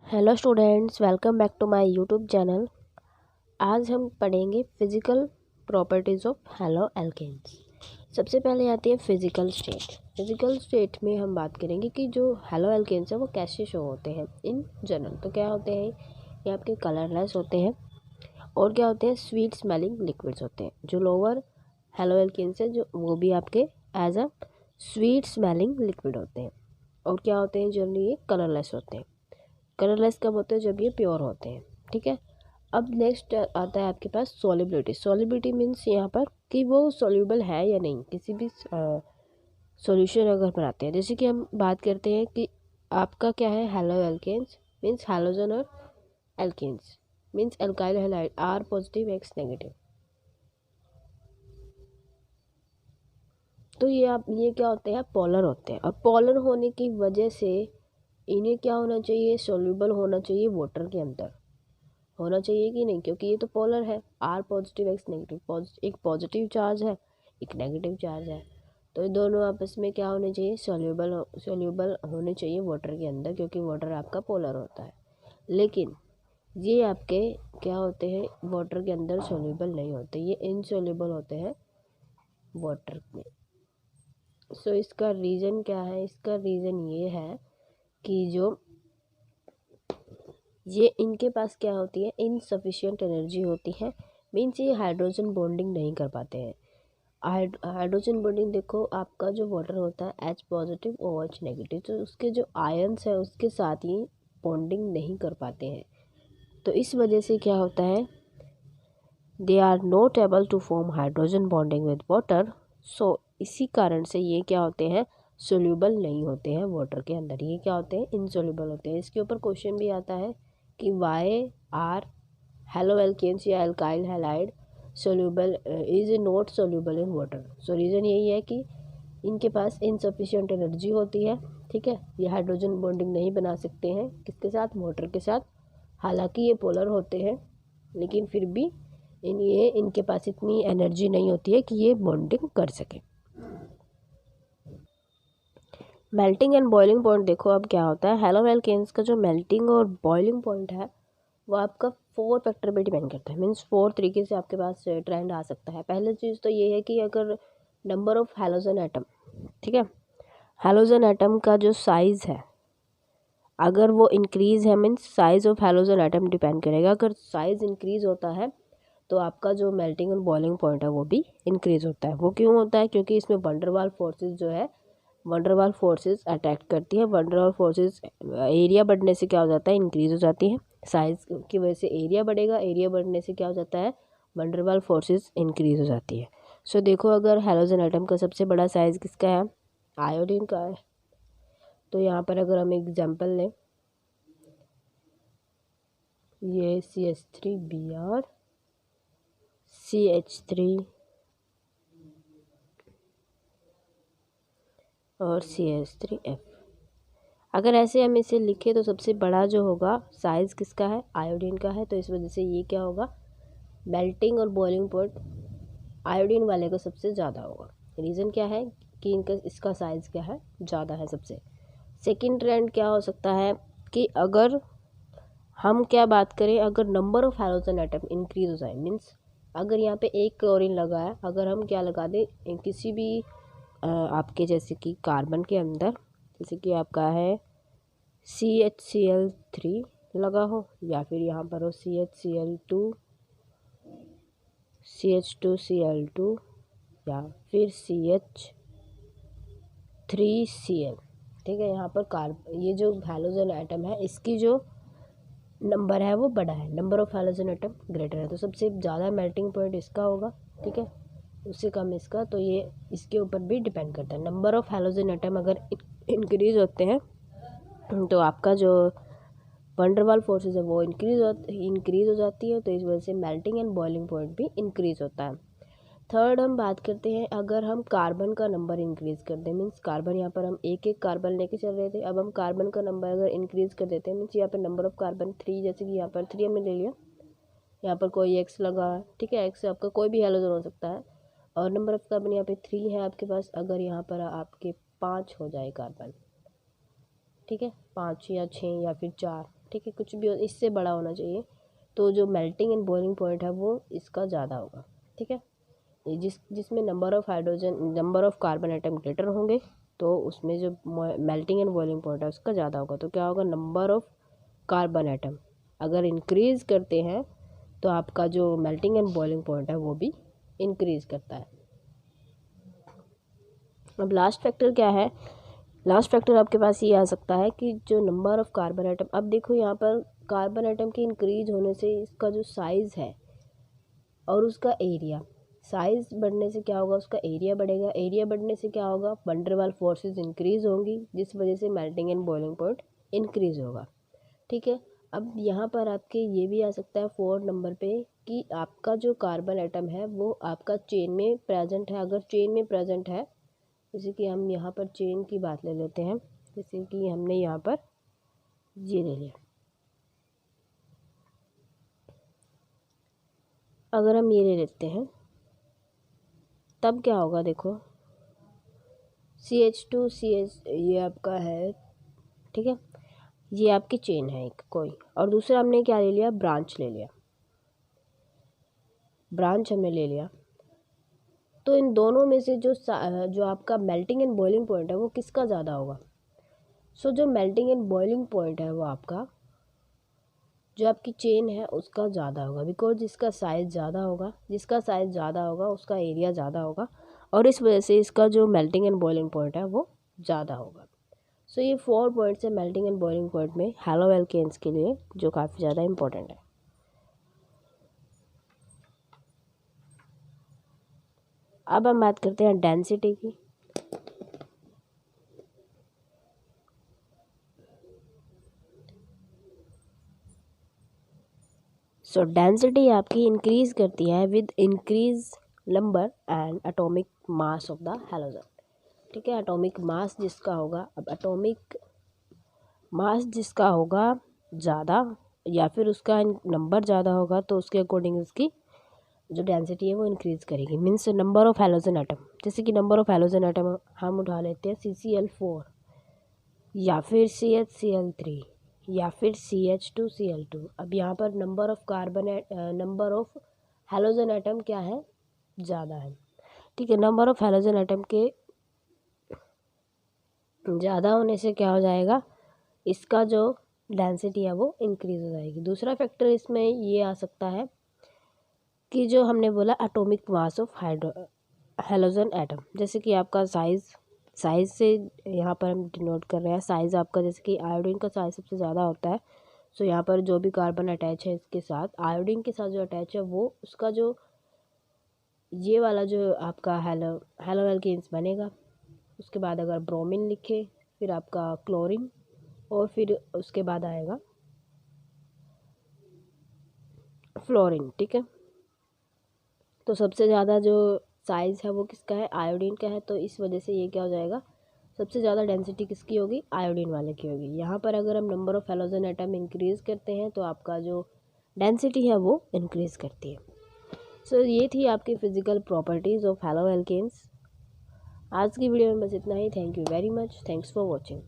Hello students, welcome back to my YouTube channel. आज हम पढ़ेंगे physical properties of haloalkanes. सबसे पहले आती है फिज़िकल स्टेट। फिज़िकल स्टेट में हम बात करेंगे कि जो हैलो एल्केन्स है वो कैसे शो होते हैं इन जनरल। तो क्या होते हैं, ये आपके कलरलेस होते हैं और क्या होते हैं, स्वीट स्मेलिंग लिक्विड्स होते हैं। जो लोअर हैलो एल्केन्स है जो वो भी आपके as a sweet smelling liquid होते हैं। और क्या होते हैं, जनरली ये कलरलेस होते हैं। कलरलेस कब होते हैं, जब ये प्योर होते हैं। ठीक है, अब नेक्स्ट आता है आपके पास सॉलिबिलिटी। सॉलिबिलिटी मीन्स यहाँ पर कि वो सॉल्यूबल है या नहीं किसी भी सॉल्यूशन अगर बनाते हैं। जैसे कि हम बात करते हैं कि आपका क्या है, हैलो एल्केन्स मीन्स हैलोजन और alkanes means alkyl halide R positive X negative. तो ये क्या होते हैं, पोलर होते हैं। और पोलर होने की वजह से इन्हें क्या होना चाहिए, सॉल्यूबल होना चाहिए वाटर के अंदर होना चाहिए कि नहीं, क्योंकि ये तो पोलर है। आर पॉजिटिव एक्स नेगेटिव, एक पॉजिटिव चार्ज है एक नेगेटिव चार्ज है। तो ये दोनों आपस में क्या होने चाहिए, सॉल्यूबल होने चाहिए वाटर के अंदर, क्योंकि वाटर आपका पोलर होता है। लेकिन ये आपके क्या होते हैं, वाटर के अंदर सॉल्यूबल नहीं होते, ये इनसॉल्यूबल होते हैं वाटर में। सो इसका रीज़न क्या है, इसका रीज़न ये है कि जो ये इनके पास क्या होती है, इनसफिशिएंट एनर्जी होती है। मीन्स ये हाइड्रोजन बॉन्डिंग नहीं कर पाते हैं। हाइड्रोजन बॉन्डिंग देखो, आपका जो वाटर होता है H पॉजिटिव और OH नेगेटिव, तो उसके जो आयन्स है उसके साथ ही बॉन्डिंग नहीं कर पाते हैं। तो इस वजह से क्या होता है, they are not able to form hydrogen bonding with water. So इसी कारण से ये क्या होते हैं, सोल्यूबल नहीं होते हैं वाटर के अंदर। ये क्या होते हैं, इनसोल्यूबल होते हैं। इसके ऊपर क्वेश्चन भी आता है कि वाई आर हैलो एल्केन्स या alkyl halide soluble is not soluble in water. So reason यही है कि इनके पास इनसफिशिएंट एनर्जी होती है। ठीक है, ये हाइड्रोजन बॉन्डिंग नहीं बना सकते हैं किसके साथ, वाटर के साथ। हालांकि ये पोलर होते हैं, लेकिन फिर भी इनके पास इतनी एनर्जी नहीं होती है कि ये बॉन्डिंग कर सके। मेल्टिंग एंड बॉइलिंग पॉइंट देखो अब क्या होता है। हैलो एल्केन्स का जो मेल्टिंग और बॉइलिंग पॉइंट है वो आपका 4 फैक्टर पे डिपेंड करता है। मीन्स 4 तरीके से आपके पास ट्रेंड आ सकता है। पहली चीज़ तो ये है कि अगर नंबर ऑफ हैलोजन एटम, ठीक है, हैलोजन एटम का जो साइज़ है अगर वो इंक्रीज़ है, means size of halogen atom depend करेगा। अगर साइज़ इंक्रीज़ होता है तो आपका जो मेल्टिंग और बॉइलिंग पॉइंट है वो भी इंक्रीज़ होता है। वो क्यों होता है, क्योंकि इसमें वंडरवाल फोर्सेस जो है, वंडरवाल फोर्सेस अटैक करती है। वंडरवाल फोर्सेस एरिया बढ़ने से क्या हो जाता है, इंक्रीज़ हो जाती है। साइज़ की वजह से एरिया बढ़ेगा, एरिया बढ़ने से क्या हो जाता है, वंडरवाल फोर्सेस इंक्रीज़ हो जाती है। सो देखो, अगर हैलोजन एटम का सबसे बड़ा साइज़ किसका है, आयोडीन का है। तो यहाँ पर अगर हम एग्जांपल लें, ये CH3Br CH3 और CH3F। अगर ऐसे हम इसे लिखें तो सबसे बड़ा जो होगा साइज़ किसका है, आयोडीन का है। तो इस वजह से ये क्या होगा, मेल्टिंग और बॉइलिंग पॉइंट आयोडीन वाले का सबसे ज़्यादा होगा। रीज़न क्या है कि इसका साइज़ क्या है, ज़्यादा है सबसे। सेकंड ट्रेंड क्या हो सकता है कि अगर हम क्या बात करें, अगर number of halogen atom increase हो जाए, मीन्स अगर यहाँ पे एक क्लोरीन लगा है, अगर हम क्या लगा दें किसी भी आपके जैसे कि कार्बन के अंदर, जैसे कि आपका है CHCl3 लगा हो, या फिर यहाँ पर हो CHCl2 CH2Cl2 या फिर CH3Cl। ठीक है, यहाँ पर ये जो हैलोजन एटम है इसकी जो नंबर है वो बड़ा है, number of halogen atom greater है, तो सबसे ज़्यादा मेल्टिंग पॉइंट इसका होगा। ठीक है, उससे कम इसका। तो ये इसके ऊपर भी डिपेंड करता है। नंबर ऑफ हैलोजन एटम अगर इंक्रीज होते हैं तो आपका जो वंडरवाल फोर्सेस है वो इंक्रीज हो जाती है। तो इस वजह से मेल्टिंग एंड बॉइलिंग पॉइंट भी इंक्रीज होता है। थर्ड हम बात करते हैं, अगर हम कार्बन का नंबर इंक्रीज़ कर दें, मीन्स कार्बन यहाँ पर हम एक एक कार्बन लेके चल रहे थे, अब हम कार्बन का नंबर अगर इंक्रीज़ कर देते हैं, मीन्स यहाँ पर नंबर ऑफ कार्बन 3, जैसे कि यहाँ पर 3 हमने ले लिया, यहाँ पर कोई एक्स लगा है। ठीक है, एक्स से आपका कोई भी हैलोजन हो सकता है और नंबर ऑफ कार्बन यहाँ पे 3 है आपके पास। अगर यहाँ पर आपके 5 हो जाए कार्बन, ठीक है, 5 या 6 या फिर 4, ठीक है, कुछ भी इससे बड़ा होना चाहिए, तो जो मेल्टिंग एंड बॉइलिंग पॉइंट है वो इसका ज़्यादा होगा। ठीक है, जिसमें number of carbon atom greater होंगे, तो उसमें जो मेल्टिंग एंड बॉइलिंग पॉइंट है उसका ज़्यादा होगा। तो क्या होगा, नंबर ऑफ कार्बन आइटम अगर इंक्रीज़ करते हैं तो आपका जो मेल्टिंग एंड बॉइलिंग पॉइंट है वो भी इंक्रीज़ करता है। अब लास्ट फैक्टर क्या है, लास्ट फैक्टर आपके पास ये आ सकता है कि जो नंबर ऑफ कार्बन आइटम, अब देखो यहाँ पर कार्बन आइटम के इंक्रीज होने से इसका जो साइज़ है और उसका एरिया, साइज़ बढ़ने से क्या होगा, उसका एरिया बढ़ेगा, एरिया बढ़ने से क्या होगा, वंडर वाल फोर्सेस इंक्रीज़ होंगी, जिस वजह से melting and boiling point increase होगा। ठीक है, अब यहाँ पर आपके ये भी आ सकता है 4 नंबर पे कि आपका जो कार्बन आइटम है वो आपका चेन में प्रेजेंट है। अगर चेन में प्रेजेंट है, जैसे कि हम यहाँ पर चेन की बात ले लेते हैं, जैसे कि हमने यहाँ पर ये ले लिया, अगर हम ये ले लेते हैं तब क्या होगा, देखो CH2CH ये आपका है। ठीक है, ये आपकी चेन है एक कोई, और दूसरा हमने क्या ले लिया, ब्रांच ले लिया, ब्रांच हमने ले लिया। तो इन दोनों में से जो आपका मेल्टिंग एंड बॉइलिंग पॉइंट है वो किसका ज़्यादा होगा। सो जो मेल्टिंग एंड बॉइलिंग पॉइंट है वो आपका, जो आपकी चेन है उसका ज़्यादा होगा, बिकॉज जिसका साइज़ ज़्यादा होगा, जिसका साइज़ ज़्यादा होगा उसका एरिया ज़्यादा होगा, और इस वजह से इसका जो मेल्टिंग एंड बॉइलिंग पॉइंट है वो ज़्यादा होगा। सो ये 4 पॉइंट्स है मेल्टिंग एंड बॉइलिंग पॉइंट में हैलो एल्केन्स के लिए, जो काफ़ी ज़्यादा इंपॉर्टेंट है। अब हम बात करते हैं डेंसिटी की। सो डेंसिटी आपकी इंक्रीज करती है with increase number and atomic mass of the halogen. ठीक है, एटॉमिक मास जिसका होगा, अब एटॉमिक मास जिसका होगा ज़्यादा या फिर उसका नंबर ज़्यादा होगा, तो उसके अकॉर्डिंग उसकी जो डेंसिटी है वो इंक्रीज़ करेगी। Means number of halogen atom, जैसे कि नंबर ऑफ हैलोजन एटम हम उठा लेते हैं CCl4 या फिर CHCl3 या फिर CH2Cl2। अब यहाँ पर नंबर ऑफ हैलोजन एटम क्या है, ज़्यादा है। ठीक है, नंबर ऑफ हैलोजन एटम के ज़्यादा होने से क्या हो जाएगा, इसका जो डेंसिटी है वो इंक्रीज़ हो जाएगी। दूसरा फैक्टर इसमें ये आ सकता है कि जो हमने बोला atomic mass of halogen atom, जैसे कि आपका साइज़ से यहाँ पर हम डिनोट कर रहे हैं साइज़ आपका, जैसे कि आयोडीन का साइज़ सबसे ज़्यादा होता है। सो यहाँ पर जो भी कार्बन अटैच है इसके साथ, आयोडीन के साथ जो अटैच है वो उसका जो ये वाला जो आपका हैलो एल्केन्स बनेगा। उसके बाद अगर ब्रोमीन लिखे, फिर आपका क्लोरीन, और फिर उसके बाद आएगा फ्लोरीन। ठीक है, तो सबसे ज़्यादा जो साइज़ है वो किसका है, आयोडीन का है। तो इस वजह से ये क्या हो जाएगा, सबसे ज़्यादा डेंसिटी किसकी होगी, आयोडीन वाले की होगी। यहाँ पर अगर हम number of halogen atom increase करते हैं तो आपका जो डेंसिटी है वो इंक्रीज़ करती है। सो ये थी आपकी physical properties of haloalkanes. आज की वीडियो में बस इतना ही। Thank you very much, thanks for watching.